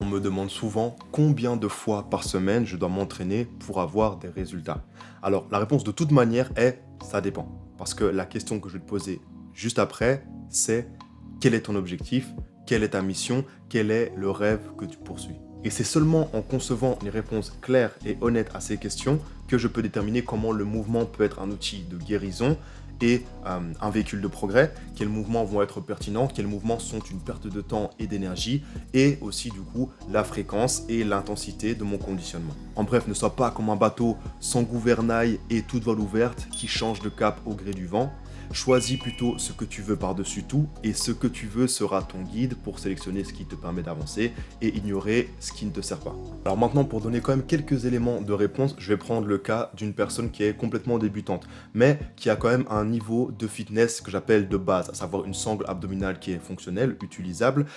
me demande souvent combien de fois par semaine je dois m'entraîner pour avoir des résultats. Alors, la réponse de toute manière est ça dépend. Parce que la question que je vais te poser juste après, c'est quel est ton objectif, quelle est ta mission, quel est le rêve que tu poursuis. Et c'est seulement en concevant une réponse claire et honnête à ces questions que je peux déterminer comment le mouvement peut être un outil de guérison et un véhicule de progrès, quels mouvements vont être pertinents, quels mouvements sont une perte de temps et d'énergie, et aussi du coup la fréquence et l'intensité de mon conditionnement. En bref, ne sois pas comme un bateau sans gouvernail et toute voile ouverte qui change de cap au gré du vent. Choisis plutôt ce que tu veux par-dessus tout, et ce que tu veux sera ton guide pour sélectionner ce qui te permet d'avancer et ignorer ce qui ne te sert pas. Alors maintenant, pour donner quand même quelques éléments de réponse, je vais prendre le cas d'une personne qui est complètement débutante, mais qui a quand même un niveau de fitness que j'appelle de base, à savoir une sangle abdominale qui est fonctionnelle, utilisable,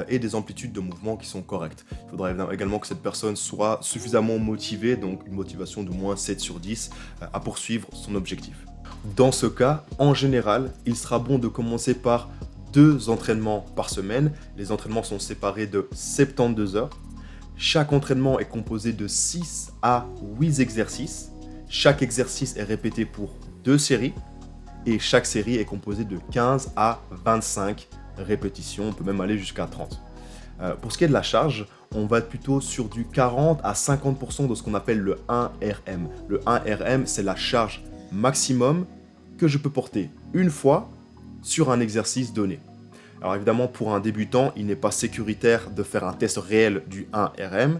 et des amplitudes de mouvement qui sont correctes. Il faudra également que cette personne soit suffisamment motivée, donc une motivation de moins 7 sur 10, à poursuivre son objectif. Dans ce cas, en général, il sera bon de commencer par 2 entraînements par semaine. Les entraînements sont séparés de 72 heures. Chaque entraînement est composé de 6 à 8 exercices. Chaque exercice est répété pour 2 séries. Et chaque série est composée de 15 à 25 répétitions. On peut même aller jusqu'à 30. Pour ce qui est de la charge, on va être plutôt sur du 40 à 50% de ce qu'on appelle le 1RM. Le 1RM, c'est la charge maximum que je peux porter une fois sur un exercice donné. Alors évidemment, pour un débutant, il n'est pas sécuritaire de faire un test réel du 1RM.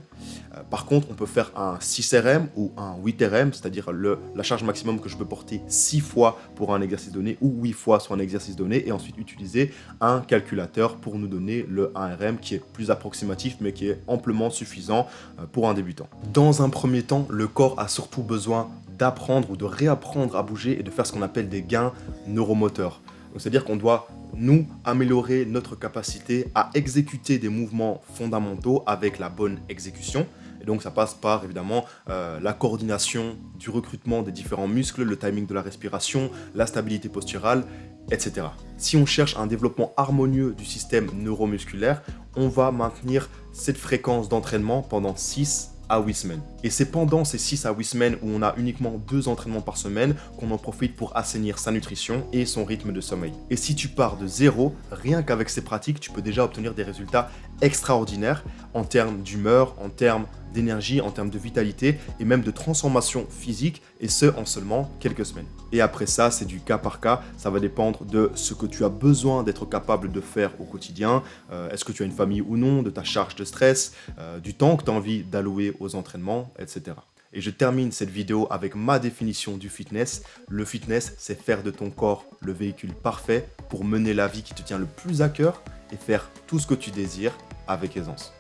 Par contre, on peut faire un 6RM ou un 8RM, c'est-à-dire la charge maximum que je peux porter 6 fois pour un exercice donné ou 8 fois sur un exercice donné, et ensuite utiliser un calculateur pour nous donner le 1RM qui est plus approximatif mais qui est amplement suffisant pour un débutant. Dans un premier temps, le corps a surtout besoin d'apprendre ou de réapprendre à bouger et de faire ce qu'on appelle des gains neuromoteurs. C'est-à-dire qu'on doit nous améliorer notre capacité à exécuter des mouvements fondamentaux avec la bonne exécution. Et donc ça passe par évidemment la coordination du recrutement des différents muscles, le timing de la respiration, la stabilité posturale, etc. Si on cherche un développement harmonieux du système neuromusculaire, on va maintenir cette fréquence d'entraînement pendant 6 à 8 semaines. Et c'est pendant ces 6 à 8 semaines où on a uniquement 2 entraînements par semaine qu'on en profite pour assainir sa nutrition et son rythme de sommeil. Et si tu pars de zéro, rien qu'avec ces pratiques, tu peux déjà obtenir des résultats extraordinaires en termes d'humeur, en termes d'énergie, en termes de vitalité et même de transformation physique, et ce en seulement quelques semaines. Et après ça, c'est du cas par cas, ça va dépendre de ce que tu as besoin d'être capable de faire au quotidien, est-ce que tu as une famille ou non, de ta charge de stress, du temps que tu as envie d'allouer aux entraînements, etc. Et je termine cette vidéo avec ma définition du fitness. Le fitness, c'est faire de ton corps le véhicule parfait pour mener la vie qui te tient le plus à cœur et faire tout ce que tu désires avec aisance.